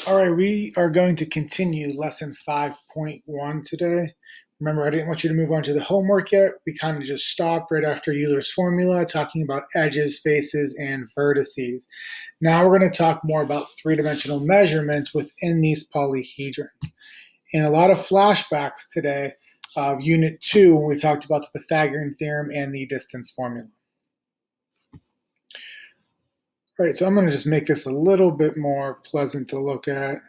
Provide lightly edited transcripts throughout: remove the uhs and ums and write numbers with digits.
All right, we are going to continue lesson 5.1 today. Remember, I didn't want you to move on to the homework yet. We kind of just stopped right after Euler's formula, talking about edges, faces, and vertices. Now we're going to talk more about three-dimensional measurements within these polyhedrons. And a lot of flashbacks today of Unit 2 when we talked about the Pythagorean theorem and the distance formula. All right, so I'm going to just make this a little bit more pleasant to look at.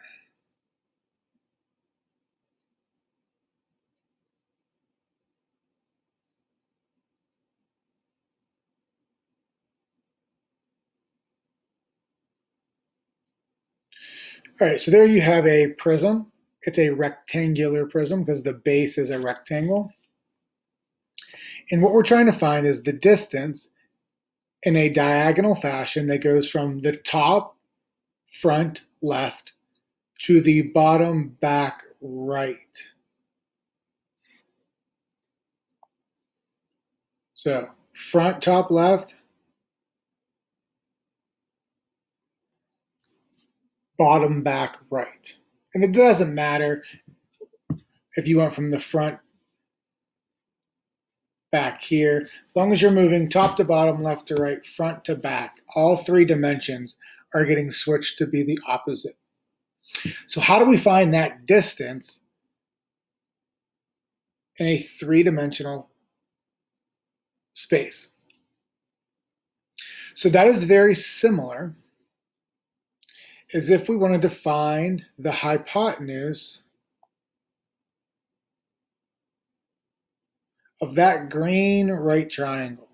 All right, so there you have a prism. It's a rectangular prism because the base is a rectangle. And what we're trying to find is the distance in a diagonal fashion that goes from the top, front, left, to the bottom, back, right. So front, top, left, bottom, back, right. And it doesn't matter if you went from the front back here, as long as you're moving top to bottom, left to right, front to back, all three dimensions are getting switched to be the opposite. So how do we find that distance in a three-dimensional space? So that is very similar as if we wanted to find the hypotenuse of that green right triangle.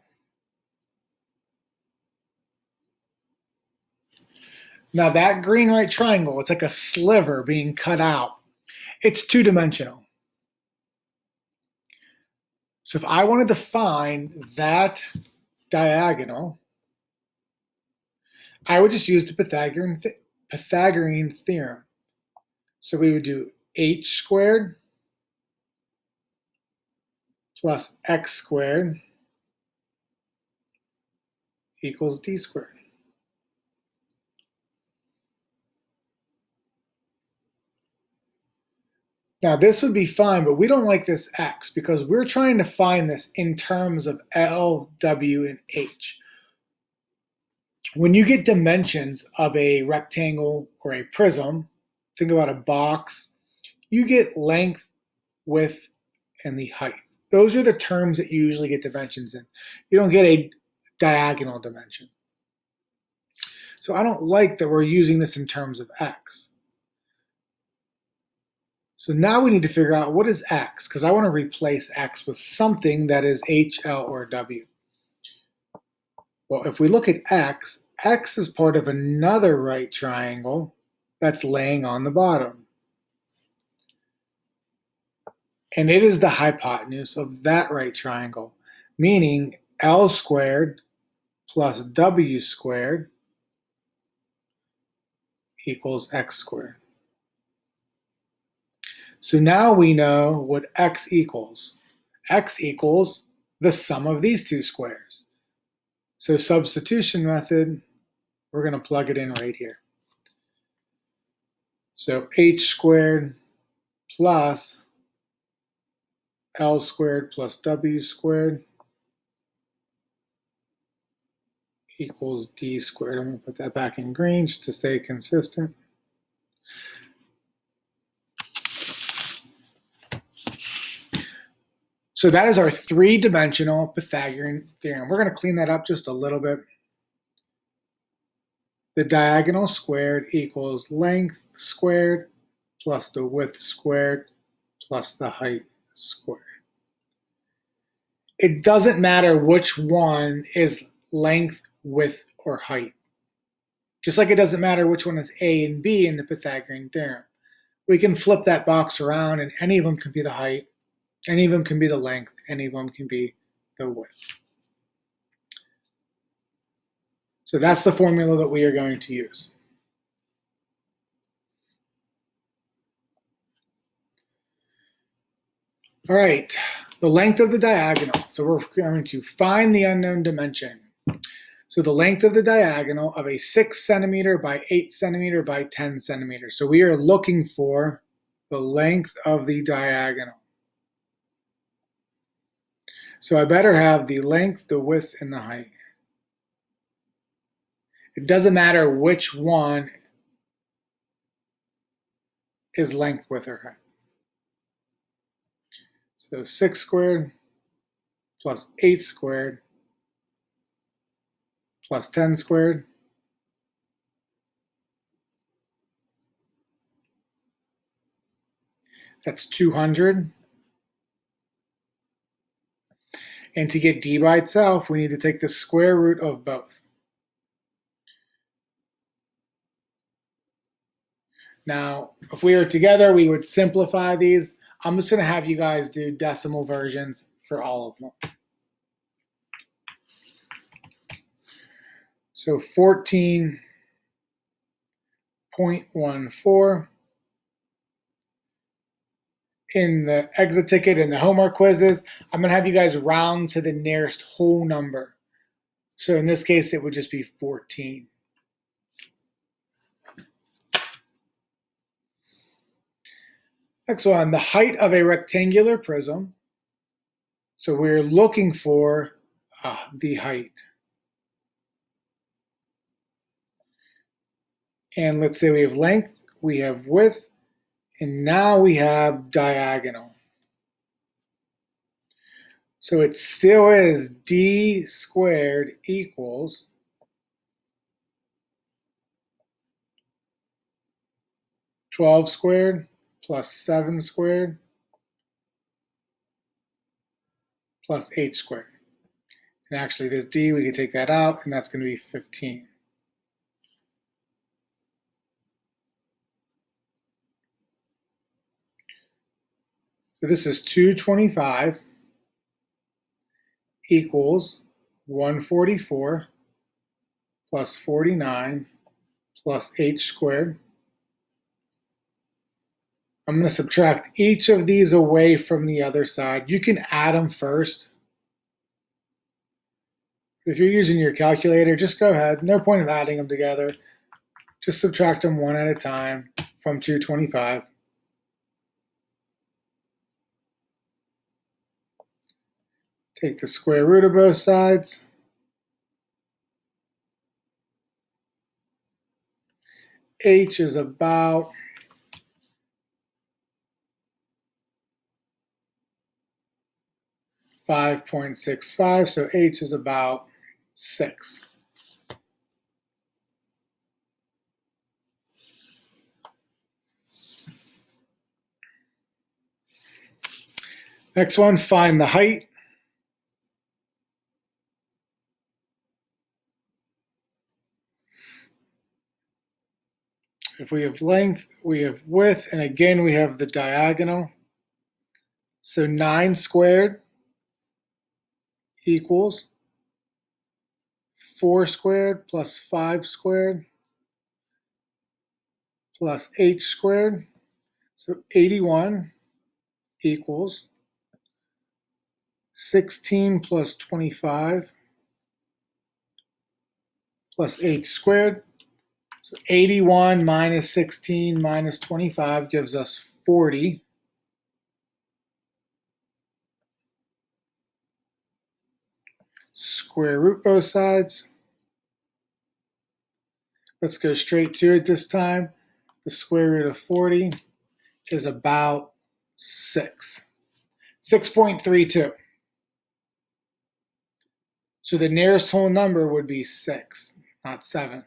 Now that green right triangle, it's like a sliver being cut out. It's two-dimensional. So if I wanted to find that diagonal, I would just use the Pythagorean theorem. So we would do h squared plus x squared equals d squared. Now this would be fine, but we don't like this x because we're trying to find this in terms of L, W, and H. When you get dimensions of a rectangle or a prism, think about a box, you get length, width, and the height. Those are the terms that you usually get dimensions in. You don't get a diagonal dimension. So I don't like that we're using this in terms of x. So now we need to figure out what is x, because I want to replace x with something that is h, L, or w. Well, if we look at x, x is part of another right triangle that's laying on the bottom. And it is the hypotenuse of that right triangle, meaning L squared plus W squared equals x squared. So now we know what x equals. X equals the sum of these two squares. So substitution method, we're going to plug it in right here. So h squared plus L squared plus W squared equals D squared. I'm going to put that back in green just to stay consistent. So that is our three-dimensional Pythagorean theorem. We're going to clean that up just a little bit. The diagonal squared equals length squared plus the width squared plus the height squared. It doesn't matter which one is length, width, or height. Just like it doesn't matter which one is A and B in the Pythagorean theorem. We can flip that box around and any of them can be the height, any of them can be the length, any of them can be the width. So that's the formula that we are going to use. All right, the length of the diagonal. So we're going to find the unknown dimension. So the length of the diagonal of a 6 centimeter by 8 centimeter by 10 centimeters. So we are looking for the length of the diagonal. So I better have the length, the width, and the height. It doesn't matter which one is length, width, or height. So 6 squared plus 8 squared plus 10 squared that's 200. And to get d by itself, we need to take the square root of both. Now, if we were together, we would simplify these. I'm just going to have you guys do decimal versions for all of them. So 14.14. In the exit ticket and the homework quizzes, I'm going to have you guys round to the nearest whole number. So in this case, it would just be 14. Next one, the height of a rectangular prism. So we're looking for the height. And let's say we have length, we have width, and now we have diagonal. So it still is d squared equals 12 squared plus 7 squared plus 8 squared. And actually this d, we can take that out, and that's going to be 15. So this is 225 equals 144 plus 49 plus h squared. I'm going to subtract each of these away from the other side. You can add them first. If you're using your calculator, just go ahead. No point of adding them together. Just subtract them one at a time from 225. Take the square root of both sides. H is about 5.65, so h is about 6. Next one, find the height. If we have length, we have width, and again we have the diagonal. So 9 squared equals 4 squared plus 5 squared plus h squared. So 81 equals 16 plus 25 plus h squared. So 81 minus 16 minus 25 gives us 40. Square root both sides. Let's go straight to it this time. The square root of 40 is about 6. 6.32. So the nearest whole number would be 6, not 7.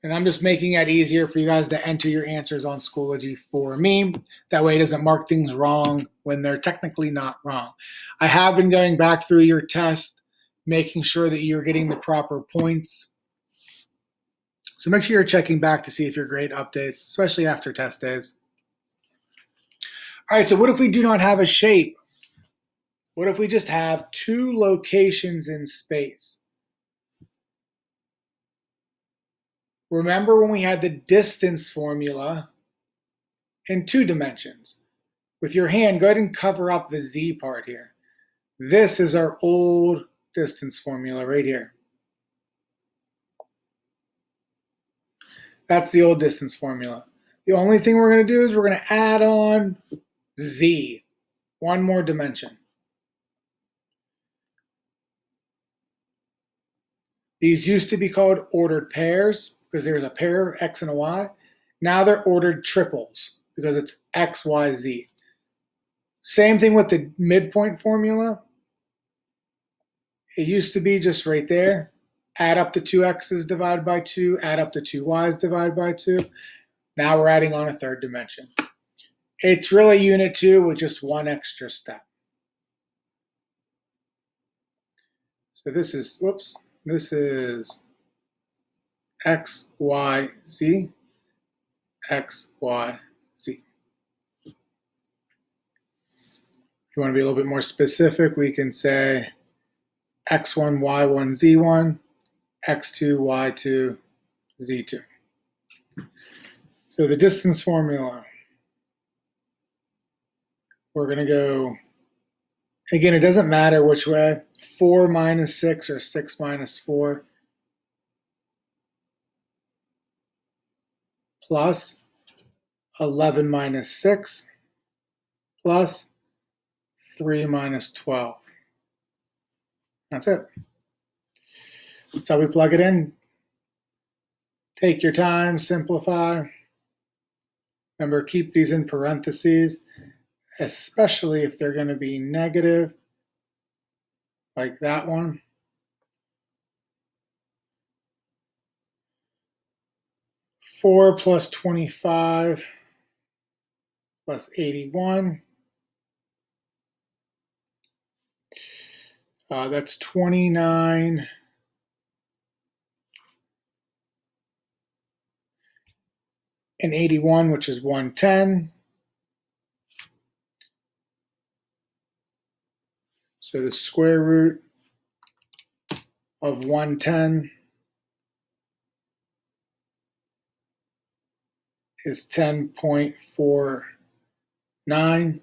And I'm just making that easier for you guys to enter your answers on Schoology for me. That way it doesn't mark things wrong when they're technically not wrong. I have been going back through your test, making sure that you're getting the proper points. So make sure you're checking back to see if your grade updates, especially after test days. All right, so what if we do not have a shape? What if we just have 2 locations in space? Remember when we had the distance formula in 2 dimensions? With your hand, go ahead and cover up the z part here. This is our old distance formula right here. That's the old distance formula. The only thing we're going to do is we're going to add on z, one more dimension. These used to be called ordered pairs because there's a pair, x and a y. Now they're ordered triples because it's x, y, z. Same thing with the midpoint formula. It used to be just right there. Add up the two x's divided by 2, add up the two y's divided by 2. Now we're adding on a third dimension. It's really unit 2 with just one extra step. So this is, this is x, y, z, x, y, z. If you want to be a little bit more specific, we can say x1, y1, z1, x2, y2, z2. So the distance formula, we're going to go, again, it doesn't matter which way, 4 minus 6 or 6 minus 4 plus 11 minus 6 plus 3 minus 12. That's it. That's how we plug it in. Take your time, simplify. Remember, keep these in parentheses, especially if they're going to be negative, like that one. Four plus 25 plus 81. That's 29 and 81, which is 110. So the square root of 110 is 10.49.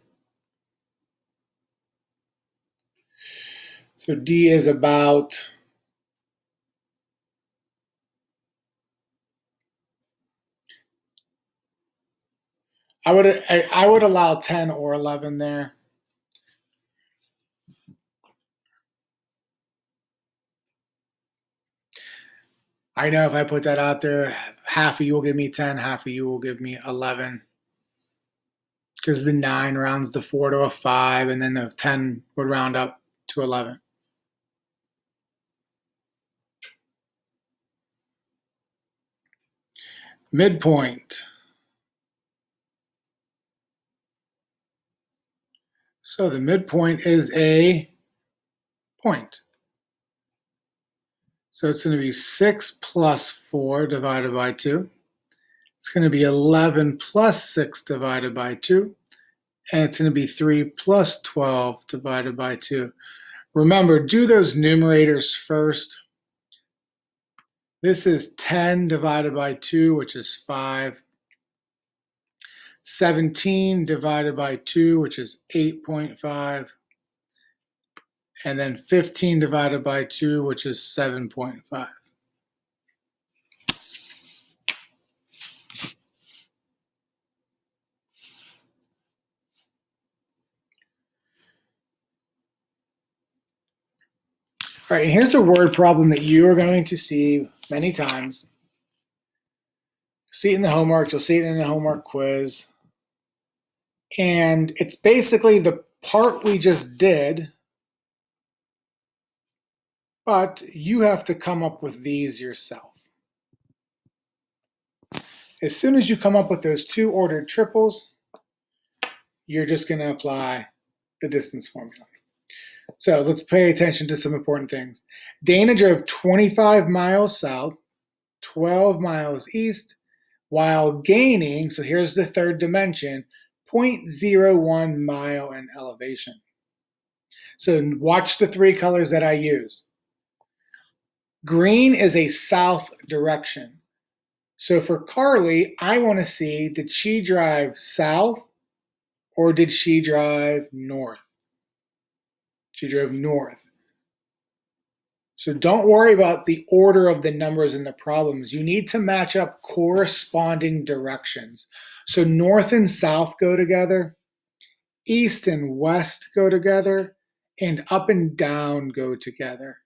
So D is about I would allow 10 or 11 there. I know if I put that out there, half of you will give me 10, half of you will give me 11. Because the 9 rounds the 4 to a 5, and then the 10 would round up to 11. Midpoint. So the midpoint is a point. So it's going to be 6 plus 4 divided by 2. It's going to be 11 plus 6 divided by 2. And it's going to be 3 plus 12 divided by 2. Remember, do those numerators first. This is 10 divided by 2, which is 5. 17 divided by 2, which is 8.5. And then 15 divided by 2, which is 7.5. All right, and here's a word problem that you are going to see many times. See it in the homework, you'll see it in the homework quiz. And it's basically the part we just did, but you have to come up with these yourself. As soon as you come up with those two ordered triples, you're just going to apply the distance formula. So let's pay attention to some important things. Dana drove 25 miles south, 12 miles east, while gaining, so here's the third dimension, 0.01 mile in elevation. So watch the three colors that I use. Green is a south direction. So for Carly, I want to see, did she drive south or did she drive north? She drove north. So don't worry about the order of the numbers in the problems. You need to match up corresponding directions. So north and south go together, east and west go together, and up and down go together.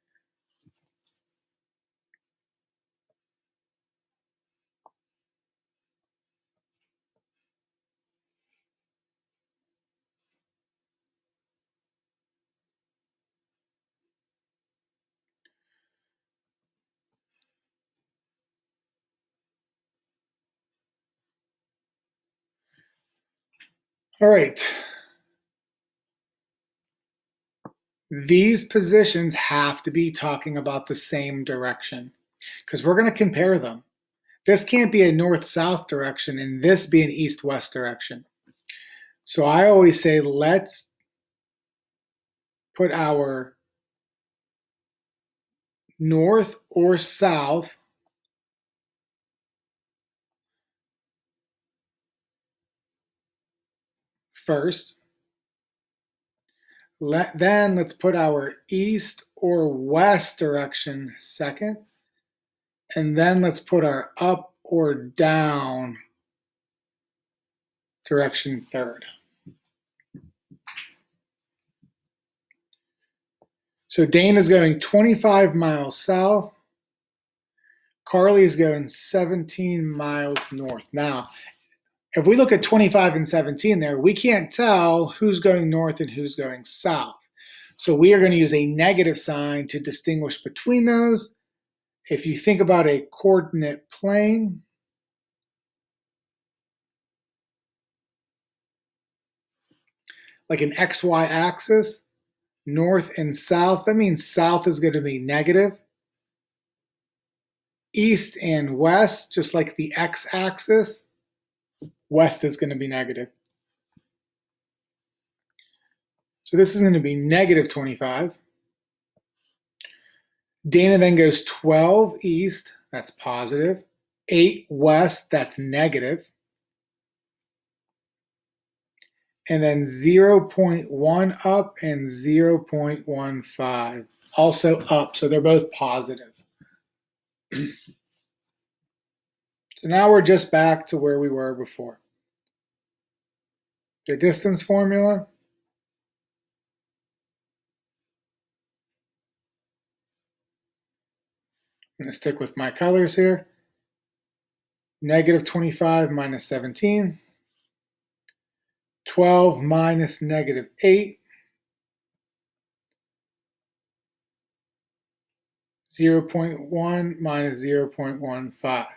All right. These positions have to be talking about the same direction because we're going to compare them. This can't be a north-south direction and this be an east-west direction. So I always say let's put our north or south first. Then let's put our east or west direction second. And then let's put our up or down direction third. So Dana's going 25 miles south. Carly's going 17 miles north. Now, if we look at 25 and 17 there, we can't tell who's going north and who's going south. So we are going to use a negative sign to distinguish between those. If you think about a coordinate plane, like an XY axis, north and south, that means south is going to be negative. East and west, just like the x-axis, west is going to be negative. So this is going to be negative 25. Dana then goes 12 east, that's positive. 8 west, that's negative. And then 0.1 up and 0.15, also up, so they're both positive. So now we're just back to where we were before. The distance formula. I'm going to stick with my colors here. Negative 25 minus 17. 12 minus negative 8. 0.1 minus 0.15.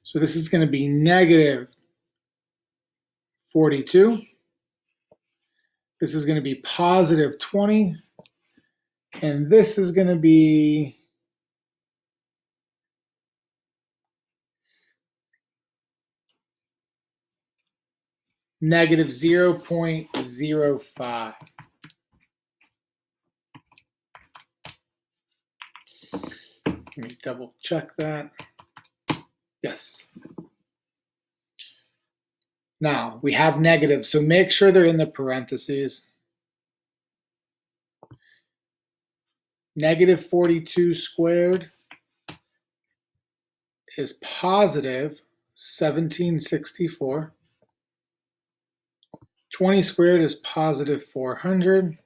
So this is going to be negative 42. This is going to be positive 20. And this is going to be negative 0.05. Let me double check that. Yes. Now, we have negatives, so make sure they're in the parentheses. Negative 42 squared is positive 1764. 20 squared is positive 400.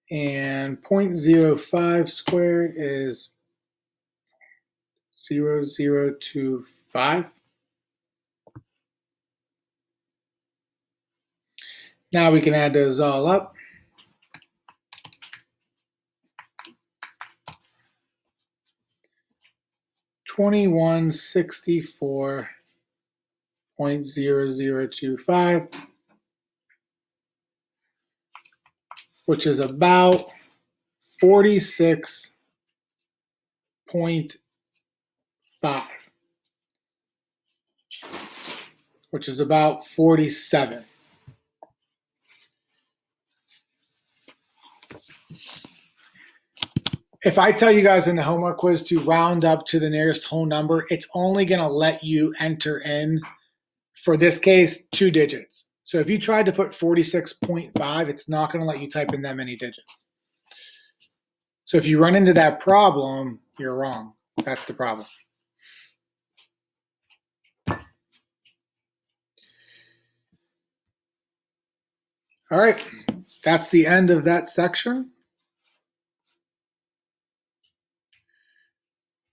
And 0.05 squared is 0.0025. Now we can add those all up. $2164.0025, which is about 46.5, which is about 47. if I tell you guys in the homework quiz to round up to the nearest whole number, it's only going to let you enter in, for this case, 2 digits. So if you tried to put 46.5, it's not going to let you type in that many digits. So if you run into that problem, you're wrong. That's the problem. All right, that's the end of that section.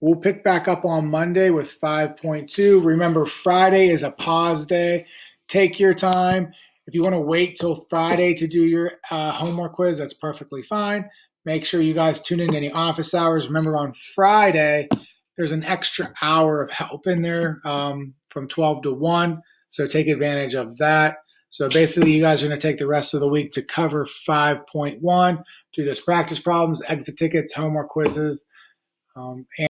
We'll pick back up on Monday with 5.2. Remember, Friday is a pause day. Take your time. If you want to wait till Friday to do your homework quiz, that's perfectly fine. Make sure you guys tune in any office hours. Remember, on Friday, there's an extra hour of help in there from 12 to 1. So take advantage of that. So basically, you guys are going to take the rest of the week to cover 5.1, do those practice problems, exit tickets, homework quizzes, and